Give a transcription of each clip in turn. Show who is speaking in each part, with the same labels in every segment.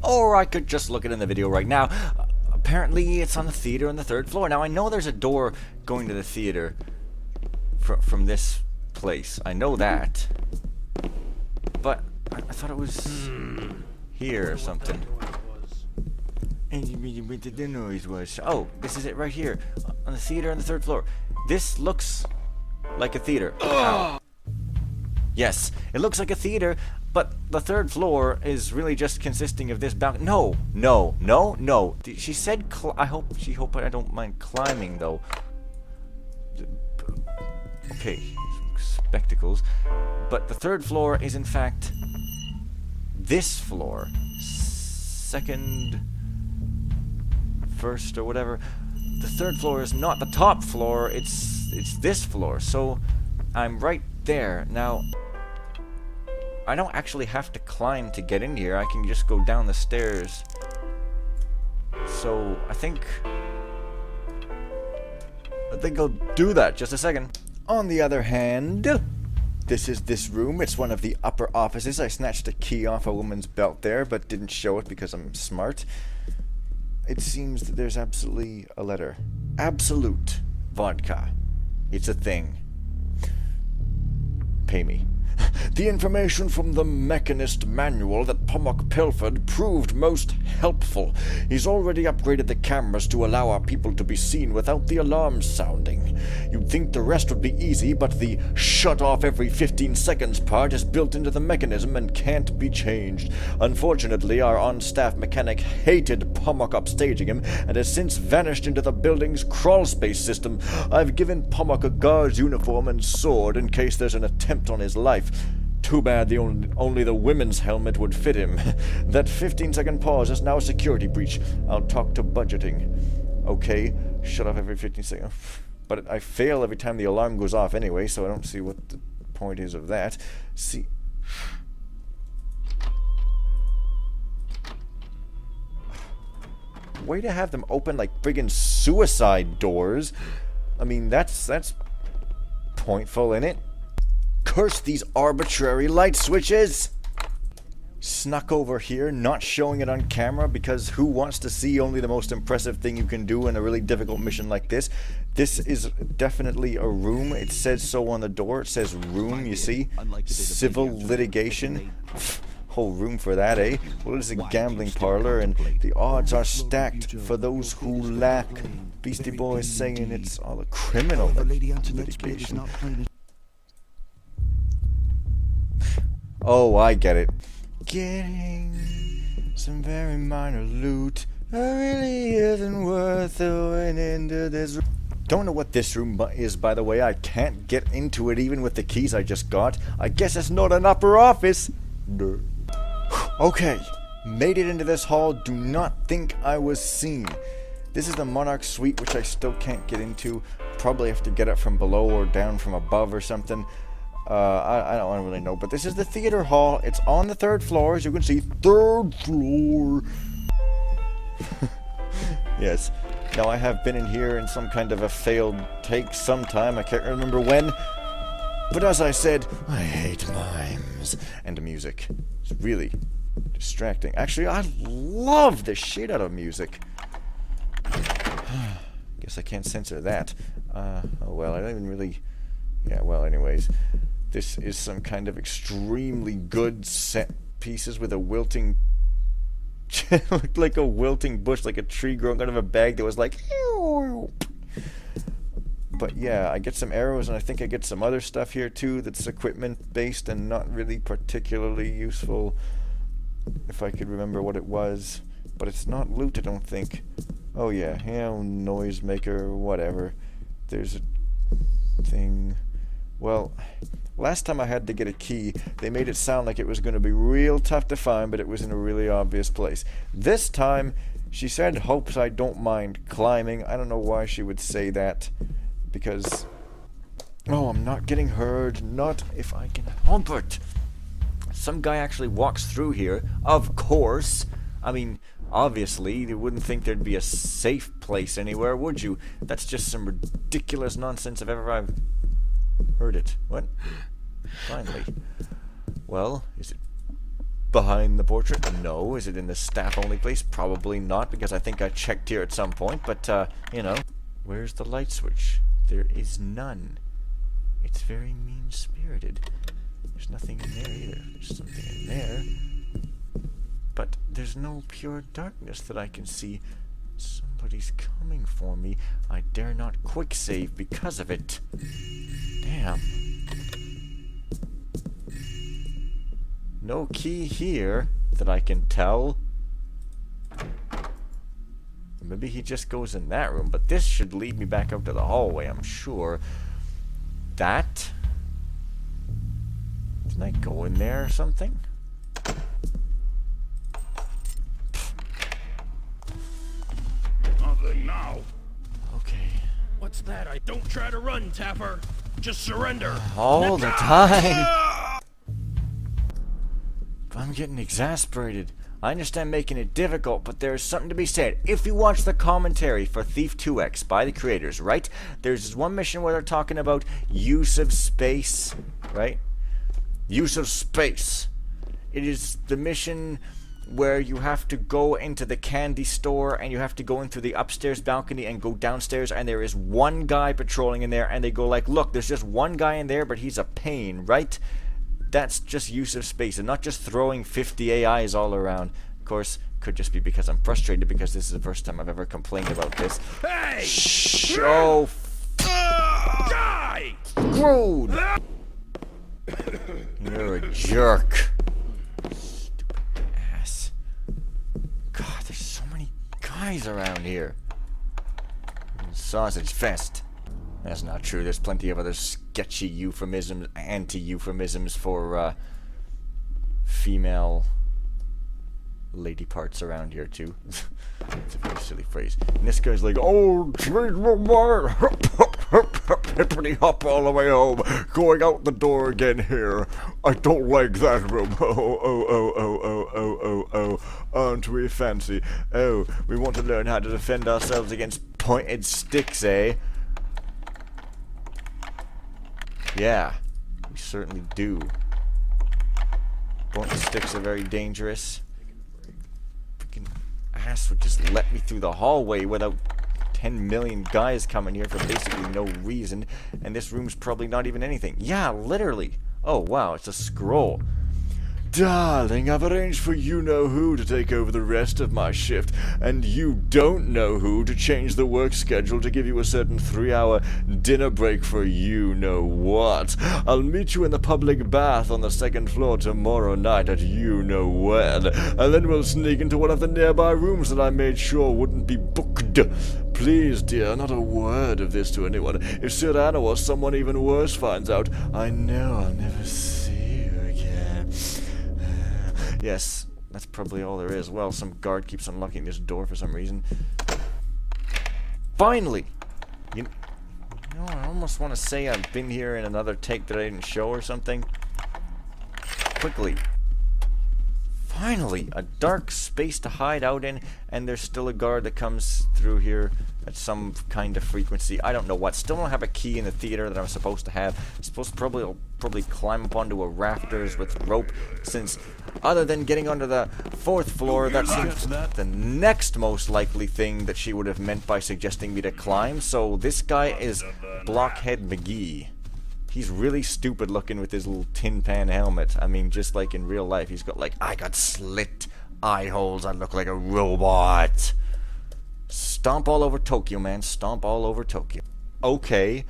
Speaker 1: or I could just look it in the video right now. Apparently it's on the theater on the 3rd floor. Now I know there's a door going to the theater from this place. I know that. But I thought it was here or something. And what the noise was. Oh, this is it right here. On the theater on the 3rd floor. This looks like a theater. Ow. Yes, it looks like a theater, but the 3rd floor is really just consisting of this balcony. No. She said I hope I don't mind climbing though. Okay, spectacles. But the 3rd floor is in fact this floor. 2nd, 1st, or whatever. The 3rd floor is not the top floor, it's this floor. So I'm right there. Now I don't actually have to climb to get in here. I can just go down the stairs. So I think I'll do that. Just a second. On the other hand, this is this room. It's one of the upper offices. I snatched a key off a woman's belt there, but didn't show it because I'm smart. It seems that there's absolutely a letter. Absolute vodka. It's a thing. Pay me. The information from the Mechanist manual that Pummock pilfered proved most helpful. He's already upgraded the cameras to allow our people to be seen without the alarms sounding. You'd think the rest would be easy, but the shut off every 15 seconds part is built into the mechanism and can't be changed. Unfortunately, our on-staff mechanic hated Pummock upstaging him and has since vanished into the building's crawlspace system. I've given Pummock a guard's uniform and sword in case there's an attempt on his life. Too bad only the women's helmet would fit him. That 15-second pause is now a security breach. I'll talk to budgeting. Okay, shut off every 15 seconds. But I fail every time the alarm goes off anyway, so I don't see what the point is of that. See... Way to have them open like friggin' suicide doors. I mean, that's pointful, innit? Curse these arbitrary light switches! Snuck over here, not showing it on camera, because who wants to see only the most impressive thing you can do in a really difficult mission like this? This is definitely a room. It says so on the door. It says room, you see? Civil litigation. Whole room for that, eh? Well, it's a gambling parlor, and the odds are stacked for those who lack. Beastie Boys saying it's all a criminal litigation. Oh, I get it. Getting some very minor loot really isn't worth going into this room. Don't know what this room is, by the way. I can't get into it even with the keys I just got. I guess it's not an upper office. No. Okay, made it into this hall. Do not think I was seen. This is the Monarch Suite, which I still can't get into. Probably have to get it from below or down from above or something. I don't really know, but this is the theater hall. It's on the 3rd floor, as you can see. 3rd floor. Yes. Now, I have been in here in some kind of a failed take sometime. I can't remember when. But as I said, I hate mimes and music. It's really distracting. Actually, I love the shit out of music. Guess I can't censor that. Oh well, I don't even really... Yeah, well, anyways. This is some kind of extremely good set pieces with a wilting... looked like a wilting bush, like a tree growing out of a bag that was like... But yeah, I get some arrows, and I think I get some other stuff here too that's equipment based and not really particularly useful, if I could remember what it was. But it's not loot, I don't think. Oh yeah, noisemaker, whatever. There's a thing. Well, last time I had to get a key, they made it sound like it was going to be real tough to find, but it was in a really obvious place. This time, she said hopes I don't mind climbing. I don't know why she would say that. Because, oh, I'm not getting heard. Not if I can help it. Some guy actually walks through here. Of course. I mean, obviously, you wouldn't think there'd be a safe place anywhere, would you? That's just some ridiculous nonsense if ever I've heard it. What? Finally. Well, is it behind the portrait? No. Is it in the staff-only place? Probably not, because I think I checked here at some point, but, you know. Where's the light switch? There is none. It's very mean-spirited. There's nothing in there either. There's something in there. But there's no pure darkness that I can see. Somebody's coming for me. I dare not quick save because of it. Damn. No key here that I can tell. Maybe he just goes in that room, but this should lead me back up to the hallway, I'm sure. That? Didn't I go in there or something?
Speaker 2: Nothing now.
Speaker 1: Okay.
Speaker 2: What's that? I don't try to run, Tapper. Just surrender.
Speaker 1: All the time. I'm getting exasperated. I understand making it difficult, but there's something to be said. If you watch the commentary for Thief 2X by the creators, right? There's this one mission where they're talking about use of space, right? Use of space. It is the mission where you have to go into the candy store and you have to go in through the upstairs balcony and go downstairs, and there is one guy patrolling in there, and they go like, look, there's just one guy in there, but he's a pain, right? That's just use of space and not just throwing 50 AIs all around. Of course, could just be because I'm frustrated because this is the first time I've ever complained about this.
Speaker 2: Hey!
Speaker 1: Shh! Oh,
Speaker 2: Die!
Speaker 1: Screwed! You're a jerk. Stupid ass. God, there's so many guys around here. Sausage fest. That's not true. There's plenty of other sketchy euphemisms, anti-euphemisms for female lady parts around here too. It's a very silly phrase. And this guy's like, oh, hippity hop all the way home, going out the door again here. I don't like that room. Oh, aren't we fancy? Oh, we want to learn how to defend ourselves against pointed sticks, eh? Yeah, we certainly do. Pointed sticks are very dangerous. Freaking ass would just let me through the hallway without 10 million guys coming here for basically no reason. And this room's probably not even anything. Yeah, literally. Oh, wow, it's a scroll. Darling, I've arranged for you-know-who to take over the rest of my shift, and you-don't-know-who to change the work schedule to give you a certain 3-hour dinner break for you-know-what. I'll meet you in the public bath on the 2nd floor tomorrow night at you-know-when, and then we'll sneak into one of the nearby rooms that I made sure wouldn't be booked. Please, dear, not a word of this to anyone. If Cyrano or someone even worse finds out, I know I'll never see you again. Yes, that's probably all there is. Well, some guard keeps unlocking this door for some reason. Finally! You know, I almost want to say I've been here in another take that I didn't show or something. Quickly. Finally! A dark space to hide out in, and there's still a guard that comes through here at some kind of frequency. I don't know what. Still don't have a key in the theater that I'm supposed to have. I'm supposed to probably climb up onto a rafters with rope, since other than getting onto the 4th floor, that seems the next most likely thing that she would have meant by suggesting me to climb. So this guy is Blockhead McGee. He's really stupid looking with his little tin pan helmet. I mean, just like in real life, he's got like, I got slit eye holes, I look like a robot. Stomp all over Tokyo, man. Stomp all over Tokyo. Okay.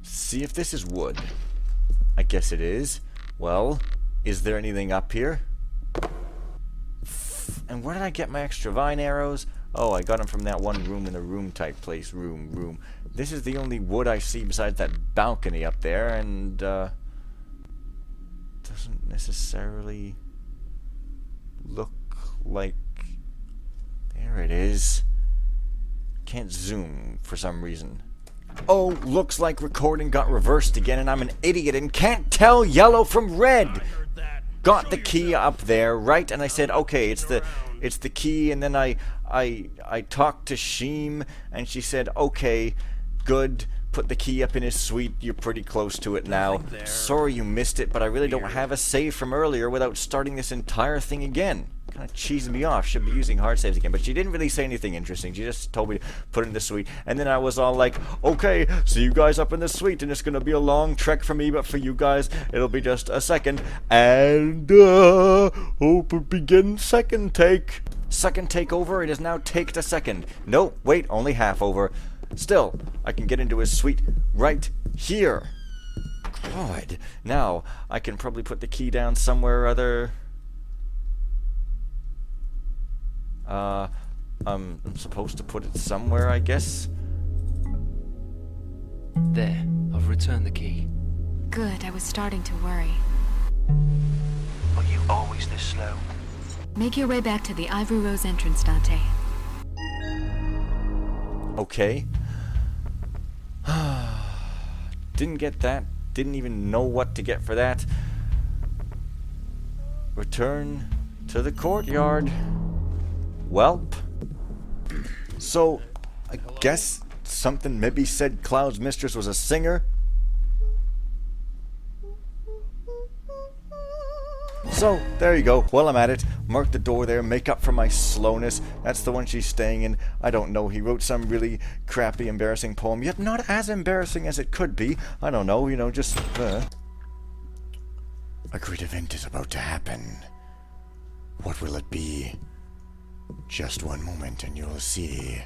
Speaker 1: See if this is wood. I guess it is. Well, is there anything up here? And where did I get my extra vine arrows? Oh, I got them from that one room in the room type place. Room. This is the only wood I see besides that balcony up there, and, doesn't necessarily look like... There it is. Can't zoom for some reason. Oh, looks like recording got reversed again, and I'm an idiot and can't tell yellow from red. Got the key up there, right? And I said, okay, it's the key. And then I talked to Sheem, and she said, okay, good. put the key up in his suite. You're pretty close to it now.
Speaker 2: Nothing there.
Speaker 1: Sorry you missed it, but I really don't
Speaker 2: Weird.
Speaker 1: have a save from earlier without starting this entire thing again. Kind of cheesing me off. Should be using hard saves again. But she didn't really say anything interesting. She just told me to put it in the suite. And then I was all like, okay, see you guys up in the suite. And it's going to be a long trek for me, but for you guys, it'll be just a second. And, hope it begins second take. Second take over. It is now take to second. No, wait, only half over. Still, I can get into his suite right here. God. Now, I can probably put the key down somewhere or other. I'm supposed to put it somewhere, I guess.
Speaker 3: There, I've returned the key.
Speaker 4: Good, I was starting to worry.
Speaker 5: Are you always this slow?
Speaker 4: Make your way back to the Ivory Rose entrance, Dante.
Speaker 1: Okay. Didn't get that. Didn't even know what to get for that. Return to the courtyard. Welp. So, I guess something maybe said Cloud's mistress was a singer. So, there you go. While I'm at it, mark the door there, make up for my slowness. That's the one she's staying in. I don't know. He wrote some really crappy, embarrassing poem, yet not as embarrassing as it could be. I don't know, you know, just, A great event is about to happen. What will it be? Just one moment and you'll see.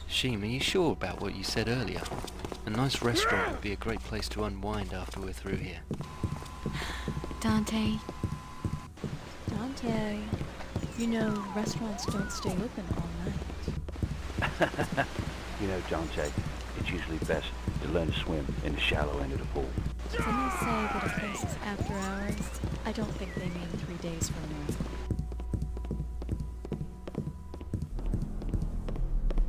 Speaker 3: Sheem, are you sure about what you said earlier? A nice restaurant would be a great place to unwind after we're through here.
Speaker 4: Dante,
Speaker 6: Dante, you know restaurants don't stay open all night.
Speaker 5: You know, Dante, it's usually best to learn to swim in the shallow end of the pool.
Speaker 6: When they say that a place is after hours, I don't think they mean 3 days from now.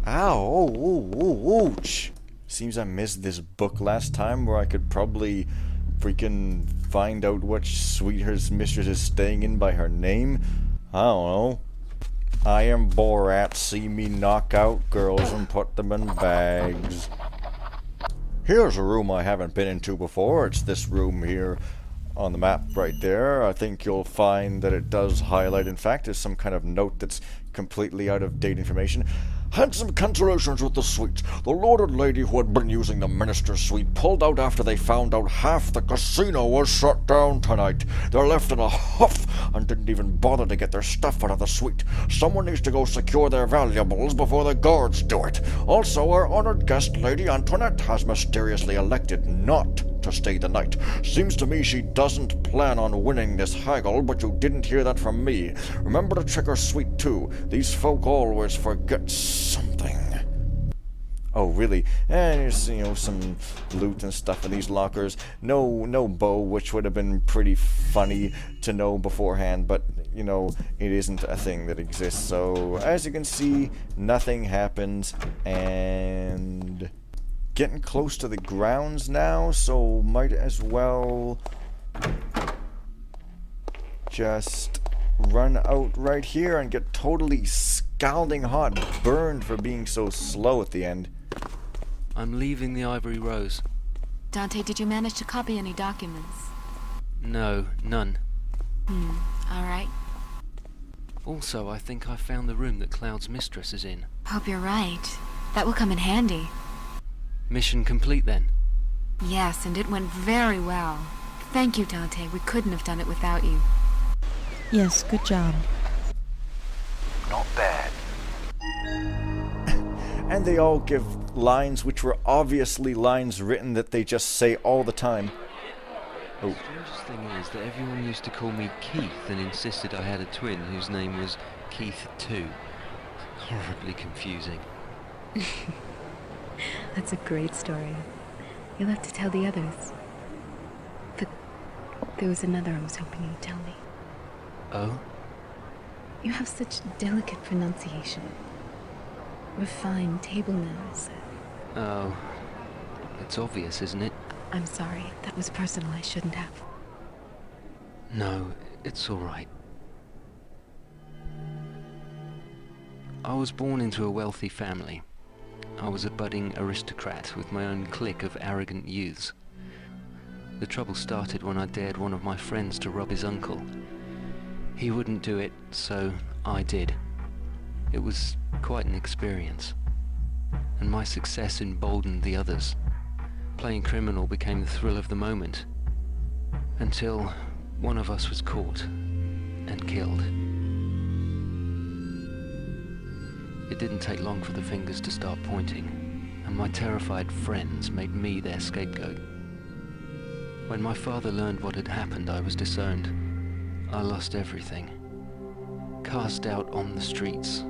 Speaker 1: Ow, ouch. Seems I missed this book last time where I could probably freaking find out which suite her mistress is staying in by her name. I don't know. I am Borat, see me knock out girls and put them in bags. Here's a room I haven't been into before. It's this room here on the map right there. I think you'll find that it does highlight, in fact, there's some kind of note that's completely out of date information. Had some cancellations with the suite. The lord and lady who had been using the minister's suite pulled out after they found out half the casino was shut down tonight. They're left in a huff and didn't even bother to get their stuff out of the suite. Someone needs to go secure their valuables before the guards do it. Also, our honored guest, Lady Antoinette, has mysteriously elected not to stay the night. Seems to me she doesn't plan on winning this haggle, but you didn't hear that from me. Remember to check her suite too. These folk always forget something. Oh, really? And there's, you know, some loot and stuff in these lockers. No bow, which would have been pretty funny to know beforehand, but, you know, it isn't a thing that exists. So, as you can see, nothing happens, and getting close to the grounds now, so might as well just run out right here and get totally scalding hot, burned for being so slow at the end.
Speaker 3: I'm leaving the Ivory Rose.
Speaker 4: Dante, did you manage to copy any documents?
Speaker 3: No, none.
Speaker 4: Alright.
Speaker 3: Also, I think I found the room that Cloud's mistress is in.
Speaker 4: Hope you're right. That will come in handy.
Speaker 3: Mission complete then.
Speaker 4: Yes, and it went very well. Thank you, Dante. We couldn't have done it without you.
Speaker 6: Yes, good job.
Speaker 5: Not bad.
Speaker 1: And they all give lines which were obviously lines written that they just say all the time. Oh.
Speaker 3: The strangest thing is that everyone used to call me Keith and insisted I had a twin whose name was Keith too. Horribly confusing.
Speaker 7: That's a great story. You'll have to tell the others. But there was another I was hoping you'd tell me.
Speaker 3: Oh?
Speaker 7: You have such delicate pronunciation. Refined table manners.
Speaker 3: Oh. It's obvious, isn't it?
Speaker 7: I'm sorry. That was personal. I shouldn't have.
Speaker 3: No, it's alright. I was born into a wealthy family. I was a budding aristocrat with my own clique of arrogant youths. The trouble started when I dared one of my friends to rob his uncle. He wouldn't do it, so I did. It was quite an experience, and my success emboldened the others. Playing criminal became the thrill of the moment, until one of us was caught and killed. It didn't take long for the fingers to start pointing, and my terrified friends made me their scapegoat. When my father learned what had happened, I was disowned. I lost everything. Cast out on the streets.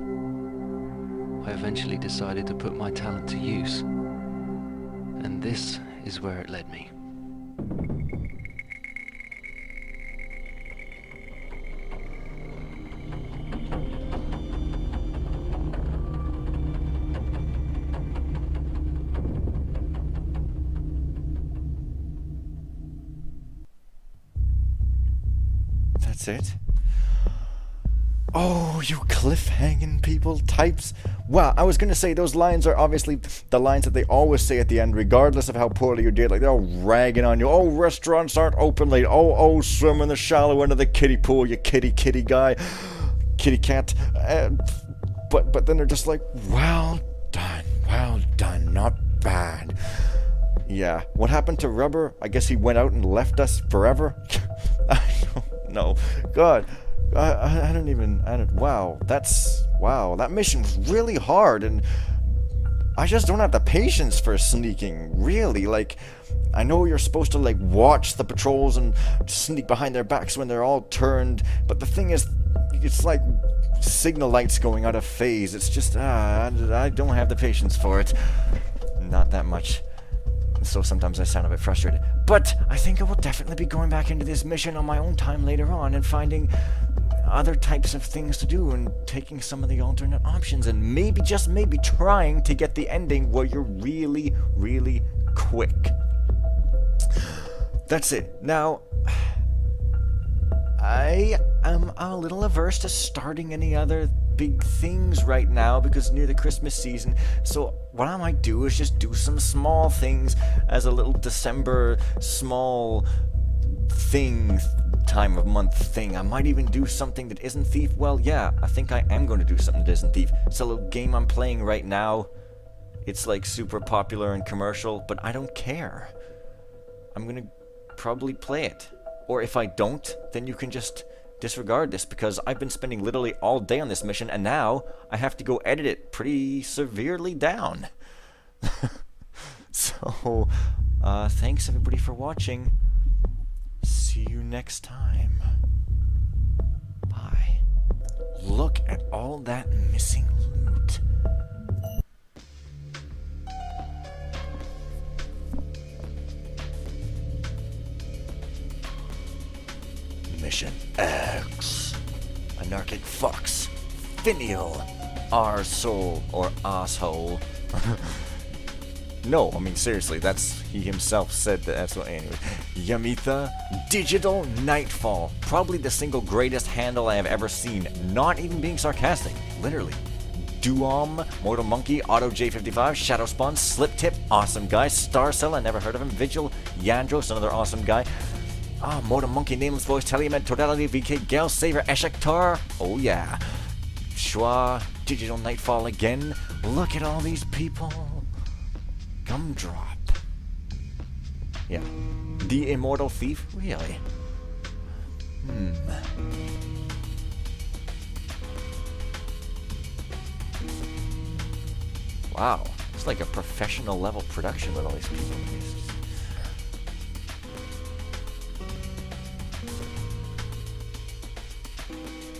Speaker 3: I eventually decided to put my talent to use, and this is where it led me.
Speaker 1: That's it? Oh, you cliffhanging people types. Wow, I was going to say those lines are obviously the lines that they always say at the end, regardless of how poorly you did. Like, they're all ragging on you. Oh, restaurants aren't open late. Oh, swim in the shallow end of the kiddie pool, you kitty guy. Kitty cat. But then they're just like, well done, not bad. Yeah, what happened to Rubber? I guess he went out and left us forever? I don't know. God. Wow, that mission was really hard, and I just don't have the patience for sneaking, really. Like, I know you're supposed to, like, watch the patrols and sneak behind their backs when they're all turned, but the thing is, it's like signal lights going out of phase. It's just, I don't have the patience for it. Not that much. So sometimes I sound a bit frustrated. But I think I will definitely be going back into this mission on my own time later on and finding other types of things to do and taking some of the alternate options and maybe, just maybe, trying to get the ending where you're really, really quick. That's it. Now, I am a little averse to starting any other big things right now because near the Christmas season. So what I might do is just do some small things as a little December small thing, time of month thing. I might even do something that isn't Thief. Well, yeah, I think I am going to do something that isn't Thief. It's a little game I'm playing right now. It's like super popular and commercial, but I don't care. I'm going to probably play it. Or if I don't, then you can just disregard this, because I've been spending literally all day on this mission, and now I have to go edit it pretty severely down. So, thanks everybody for watching. See you next time. Bye. Look at all that missing loot. Mission X. Anarchic Fox. Finial. Arsehole. Or asshole. No, I mean seriously, he himself said that's what. Anyway. Yamitha. Digital Nightfall. Probably the single greatest handle I have ever seen. Not even being sarcastic. Literally. Duom, Mortal Monkey, Auto J55, Shadow Spawn, Slip Tip, awesome guy. Star Cell, I never heard of him. Vigil, Yandros, another awesome guy. Mortal Monkey, Nameless Voice, Telemed, Totality, VK, Gal Saver, Eshektar. Oh yeah. Schwa, Digital Nightfall again. Look at all these people. Gumdrop. Yeah. The Immortal Thief? Really? Wow. It's like a professional level production with all these people.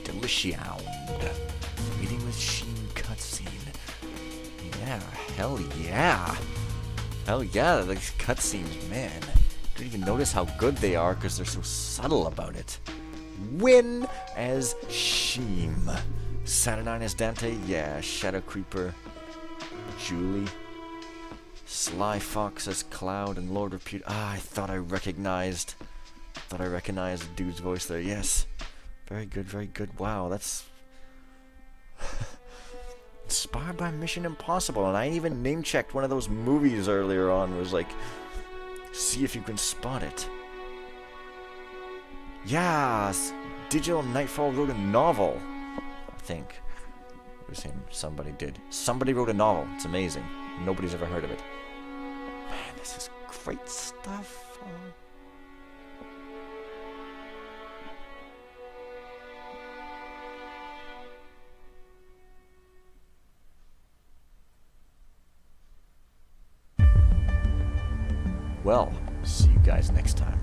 Speaker 1: Delicious. Meeting with Sheen cutscene. Yeah, hell yeah. Hell yeah, these cutscenes, man. Don't even notice how good they are because they're so subtle about it. Win as Sheem. Saturnine as Dante, yeah. Shadow Creeper, Julie. Sly Fox as Cloud and Lord Repute. I thought I recognized the dude's voice there. Yes. Very good, very good. Wow, that's inspired by Mission Impossible, and I even name-checked one of those movies earlier on, was like, see if you can spot it. Yes! Digital Nightfall wrote a novel, I think. It was him. Somebody did. Somebody wrote a novel. It's amazing. Nobody's ever heard of it. Man, this is great stuff. Well, see you guys next time.